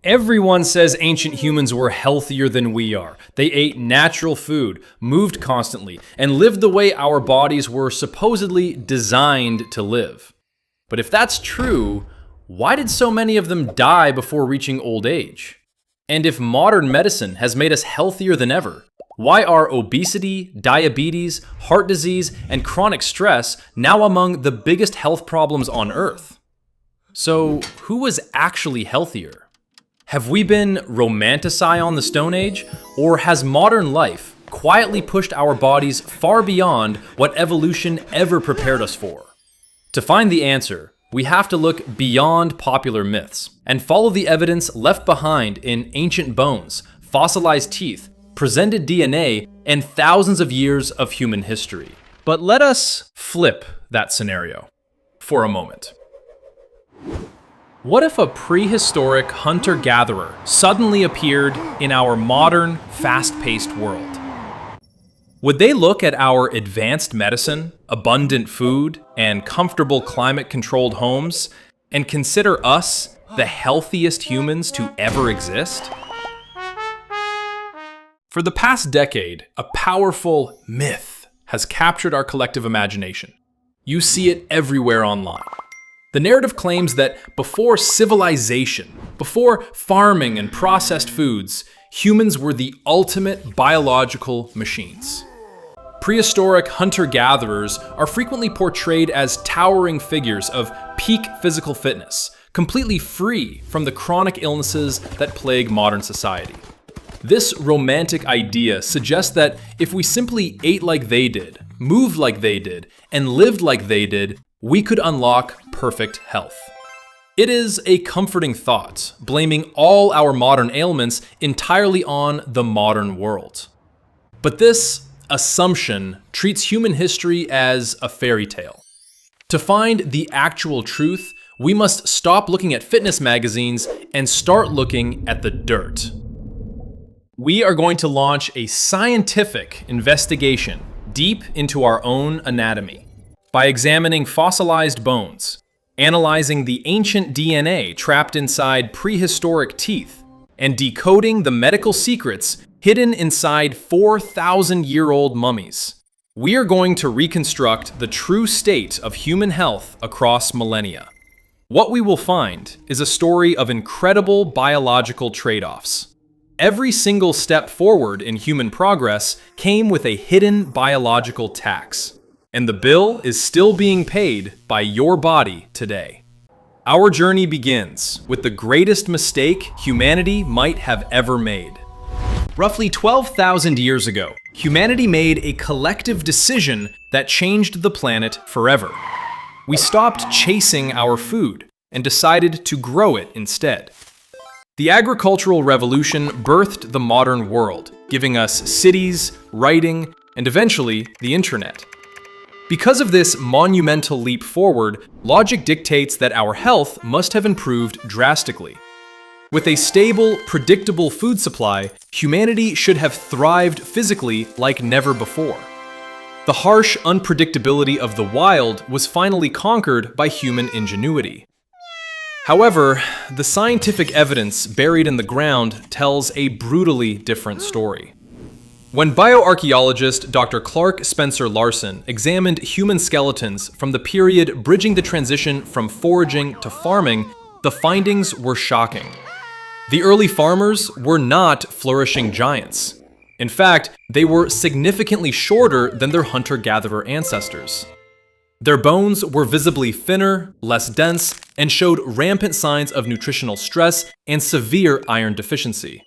Everyone says ancient humans were healthier than we are. They ate natural food, moved constantly, and lived the way our bodies were supposedly designed to live. But if that's true, why did so many of them die before reaching old age? And if modern medicine has made us healthier than ever, why are obesity, diabetes, heart disease, and chronic stress now among the biggest health problems on Earth? So, who was actually healthier? Have we been romanticizing the Stone Age, or has modern life quietly pushed our bodies far beyond what evolution ever prepared us for? To find the answer, we have to look beyond popular myths and follow the evidence left behind in ancient bones, fossilized teeth, presented DNA, and thousands of years of human history. But let us flip that scenario for a moment. What if a prehistoric hunter-gatherer suddenly appeared in our modern, fast-paced world? Would they look at our advanced medicine, abundant food, and comfortable climate-controlled homes and consider us the healthiest humans to ever exist? For the past decade, a powerful myth has captured our collective imagination. You see it everywhere online. The narrative claims that before civilization, before farming and processed foods, humans were the ultimate biological machines. Prehistoric hunter-gatherers are frequently portrayed as towering figures of peak physical fitness, completely free from the chronic illnesses that plague modern society. This romantic idea suggests that if we simply ate like they did, moved like they did, and lived like they did, we could unlock perfect health. It is a comforting thought, blaming all our modern ailments entirely on the modern world. But this assumption treats human history as a fairy tale. To find the actual truth, we must stop looking at fitness magazines and start looking at the dirt. We are going to launch a scientific investigation deep into our own anatomy. By examining fossilized bones, analyzing the ancient DNA trapped inside prehistoric teeth, and decoding the medical secrets hidden inside 4,000-year-old mummies, we are going to reconstruct the true state of human health across millennia. What we will find is a story of incredible biological trade-offs. Every single step forward in human progress came with a hidden biological tax. And the bill is still being paid by your body today. Our journey begins with the greatest mistake humanity might have ever made. Roughly 12,000 years ago, humanity made a collective decision that changed the planet forever. We stopped chasing our food and decided to grow it instead. The agricultural revolution birthed the modern world, giving us cities, writing, and eventually the internet. Because of this monumental leap forward, logic dictates that our health must have improved drastically. With a stable, predictable food supply, humanity should have thrived physically like never before. The harsh unpredictability of the wild was finally conquered by human ingenuity. However, the scientific evidence buried in the ground tells a brutally different story. When bioarchaeologist Dr. Clark Spencer Larson examined human skeletons from the period bridging the transition from foraging to farming, the findings were shocking. The early farmers were not flourishing giants. In fact, they were significantly shorter than their hunter-gatherer ancestors. Their bones were visibly thinner, less dense, and showed rampant signs of nutritional stress and severe iron deficiency.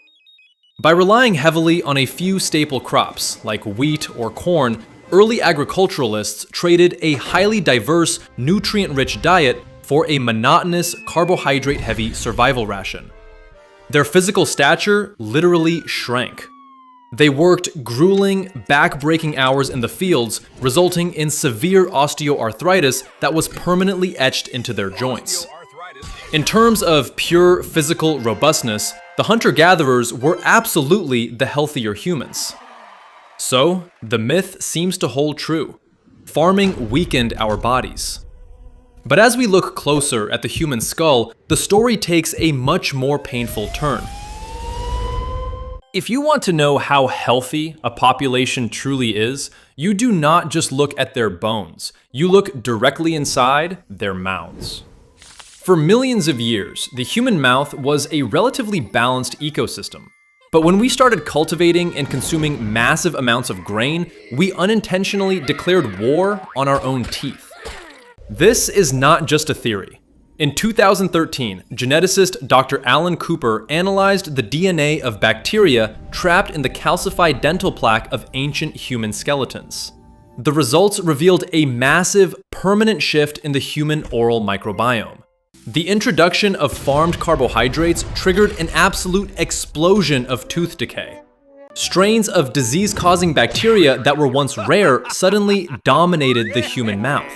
By relying heavily on a few staple crops, like wheat or corn, early agriculturalists traded a highly diverse, nutrient-rich diet for a monotonous, carbohydrate-heavy survival ration. Their physical stature literally shrank. They worked grueling, back-breaking hours in the fields, resulting in severe osteoarthritis that was permanently etched into their joints. In terms of pure physical robustness, the hunter-gatherers were absolutely the healthier humans. So, the myth seems to hold true. Farming weakened our bodies. But as we look closer at the human skull, the story takes a much more painful turn. If you want to know how healthy a population truly is, you do not just look at their bones. You look directly inside their mouths. For millions of years, the human mouth was a relatively balanced ecosystem. But when we started cultivating and consuming massive amounts of grain, we unintentionally declared war on our own teeth. This is not just a theory. In 2013, geneticist Dr. Alan Cooper analyzed the DNA of bacteria trapped in the calcified dental plaque of ancient human skeletons. The results revealed a massive, permanent shift in the human oral microbiome. The introduction of farmed carbohydrates triggered an absolute explosion of tooth decay. Strains of disease-causing bacteria that were once rare suddenly dominated the human mouth.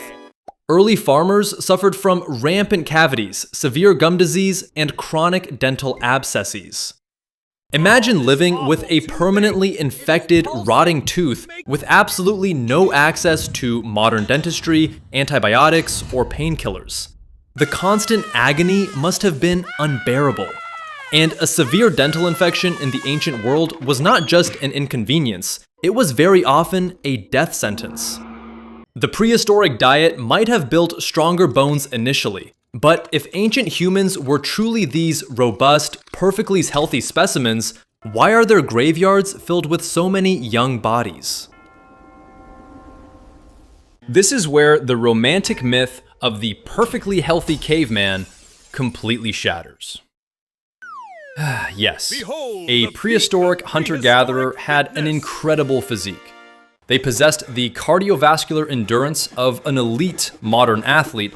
Early farmers suffered from rampant cavities, severe gum disease, and chronic dental abscesses. Imagine living with a permanently infected, rotting tooth with absolutely no access to modern dentistry, antibiotics, or painkillers. The constant agony must have been unbearable. And a severe dental infection in the ancient world was not just an inconvenience, it was very often a death sentence. The prehistoric diet might have built stronger bones initially, but if ancient humans were truly these robust, perfectly healthy specimens, why are their graveyards filled with so many young bodies? This is where the romantic myth of the perfectly healthy caveman completely shatters. Yes, a prehistoric hunter-gatherer had an incredible physique. They possessed the cardiovascular endurance of an elite modern athlete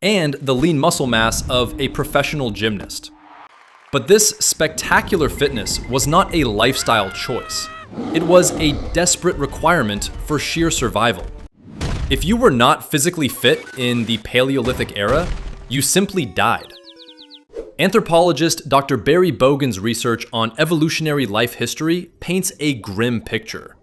and the lean muscle mass of a professional gymnast. But this spectacular fitness was not a lifestyle choice. It was a desperate requirement for sheer survival. If you were not physically fit in the Paleolithic era, you simply died. Anthropologist Dr. Barry Bogan's research on evolutionary life history paints a grim picture.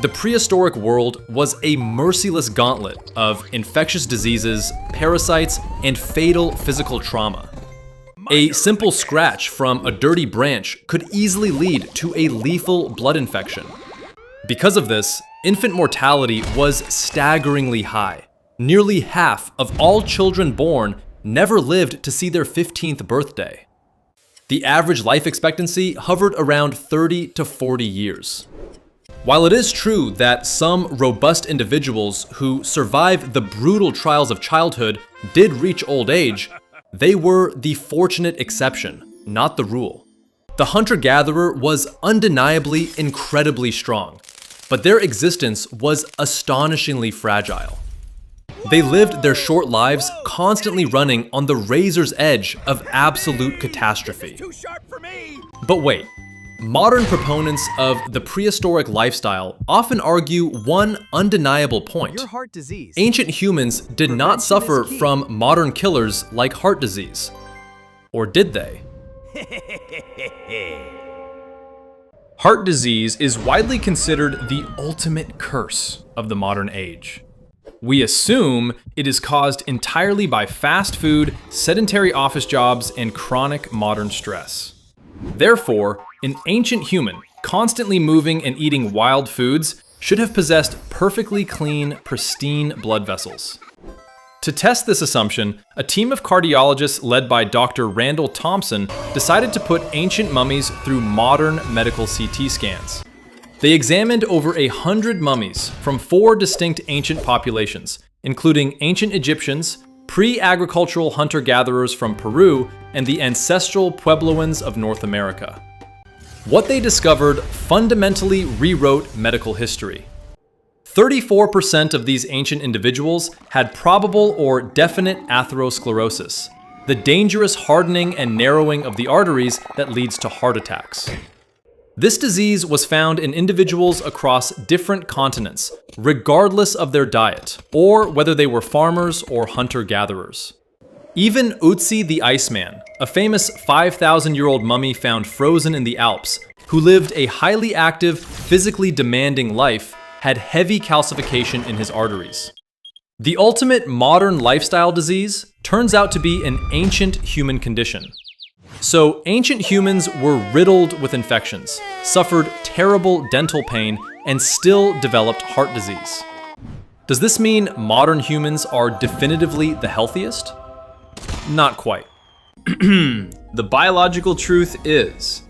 The prehistoric world was a merciless gauntlet of infectious diseases, parasites, and fatal physical trauma. A simple scratch from a dirty branch could easily lead to a lethal blood infection. Because of this, infant mortality was staggeringly high. Nearly half of all children born never lived to see their 15th birthday. The average life expectancy hovered around 30 to 40 years. While it is true that some robust individuals who survived the brutal trials of childhood did reach old age, they were the fortunate exception, not the rule. The hunter-gatherer was undeniably incredibly strong, but their existence was astonishingly fragile. They lived their short lives constantly running on the razor's edge of absolute catastrophe. But wait. Modern proponents of the prehistoric lifestyle often argue one undeniable point. Ancient humans did not suffer from modern killers like heart disease. Or did they? Heart disease is widely considered the ultimate curse of the modern age. We assume it is caused entirely by fast food, sedentary office jobs, and chronic modern stress. Therefore, an ancient human, constantly moving and eating wild foods, should have possessed perfectly clean, pristine blood vessels. To test this assumption, a team of cardiologists led by Dr. Randall Thompson decided to put ancient mummies through modern medical CT scans. They examined over 100 mummies from 4 distinct ancient populations, including ancient Egyptians, pre-agricultural hunter-gatherers from Peru, and the ancestral Puebloans of North America. What they discovered fundamentally rewrote medical history. 34% of these ancient individuals had probable or definite atherosclerosis, the dangerous hardening and narrowing of the arteries that leads to heart attacks. This disease was found in individuals across different continents, regardless of their diet, or whether they were farmers or hunter-gatherers. Even Ötzi the Iceman, a famous 5,000-year-old mummy found frozen in the Alps, who lived a highly active, physically demanding life, had heavy calcification in his arteries. The ultimate modern lifestyle disease turns out to be an ancient human condition. So, ancient humans were riddled with infections, suffered terrible dental pain, and still developed heart disease. Does this mean modern humans are definitively the healthiest? Not quite. The biological truth is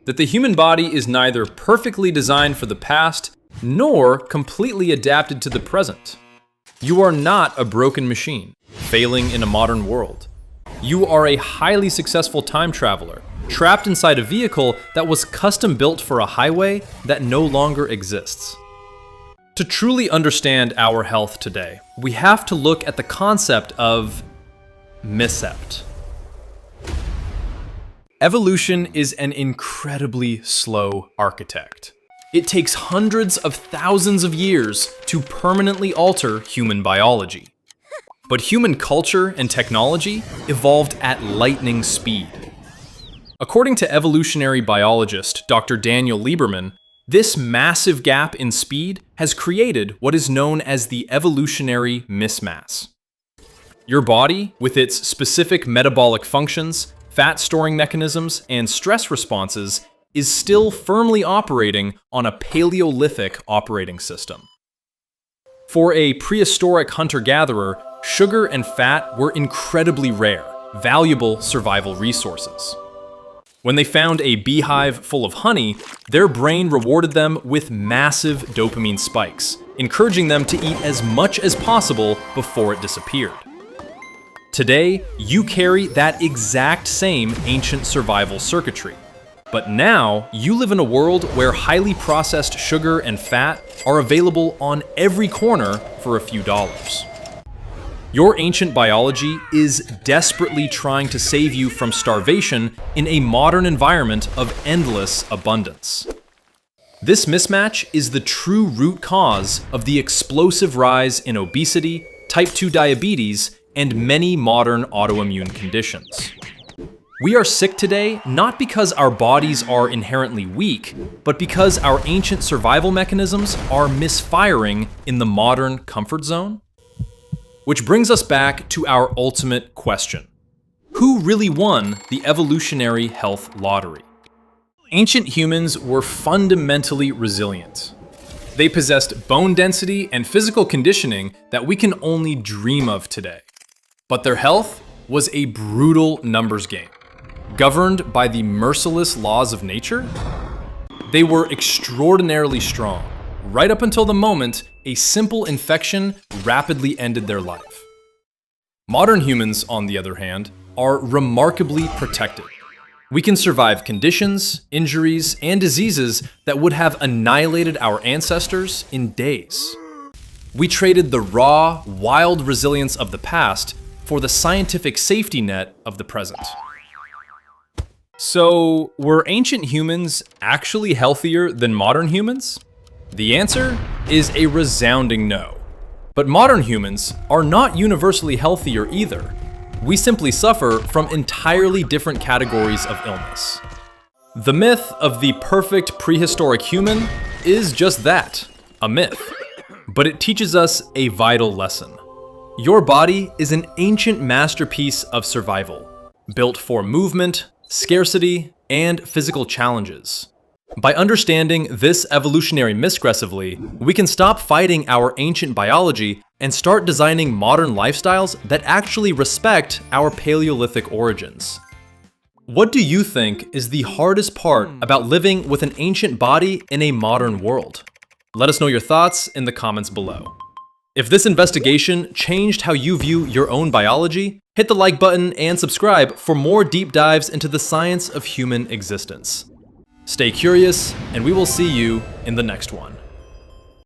that the human body is neither perfectly designed for the past nor completely adapted to the present. You are not a broken machine, failing in a modern world. You are a highly successful time traveler, trapped inside a vehicle that was custom built for a highway that no longer exists. To truly understand our health today, we have to look at the concept of mismatched. Evolution is an incredibly slow architect. It takes hundreds of thousands of years to permanently alter human biology. But human culture and technology evolved at lightning speed. According to evolutionary biologist Dr. Daniel Lieberman, this massive gap in speed has created what is known as the evolutionary mismatch. Your body, with its specific metabolic functions, fat storing mechanisms, and stress responses, is still firmly operating on a paleolithic operating system. For a prehistoric hunter-gatherer, sugar and fat were incredibly rare, valuable survival resources. When they found a beehive full of honey, their brain rewarded them with massive dopamine spikes, encouraging them to eat as much as possible before it disappeared. Today, you carry that exact same ancient survival circuitry. But now, you live in a world where highly processed sugar and fat are available on every corner for a few dollars. Your ancient biology is desperately trying to save you from starvation in a modern environment of endless abundance. This mismatch is the true root cause of the explosive rise in obesity, type 2 diabetes, and many modern autoimmune conditions. We are sick today not because our bodies are inherently weak, but because our ancient survival mechanisms are misfiring in the modern comfort zone. Which brings us back to our ultimate question. Who really won the evolutionary health lottery? Ancient humans were fundamentally resilient. They possessed bone density and physical conditioning that we can only dream of today. But their health was a brutal numbers game. Governed by the merciless laws of nature, they were extraordinarily strong, right up until the moment a simple infection rapidly ended their life. Modern humans, on the other hand, are remarkably protected. We can survive conditions, injuries, and diseases that would have annihilated our ancestors in days. We traded the raw, wild resilience of the past for the scientific safety net of the present. So, were ancient humans actually healthier than modern humans? The answer is a resounding no. But modern humans are not universally healthier either. We simply suffer from entirely different categories of illness. The myth of the perfect prehistoric human is just that, a myth. But it teaches us a vital lesson. Your body is an ancient masterpiece of survival, built for movement, scarcity, and physical challenges. By understanding this evolutionary misgressively, we can stop fighting our ancient biology and start designing modern lifestyles that actually respect our Paleolithic origins. What do you think is the hardest part about living with an ancient body in a modern world? Let us know your thoughts in the comments below. If this investigation changed how you view your own biology, hit the like button and subscribe for more deep dives into the science of human existence. Stay curious, and we will see you in the next one.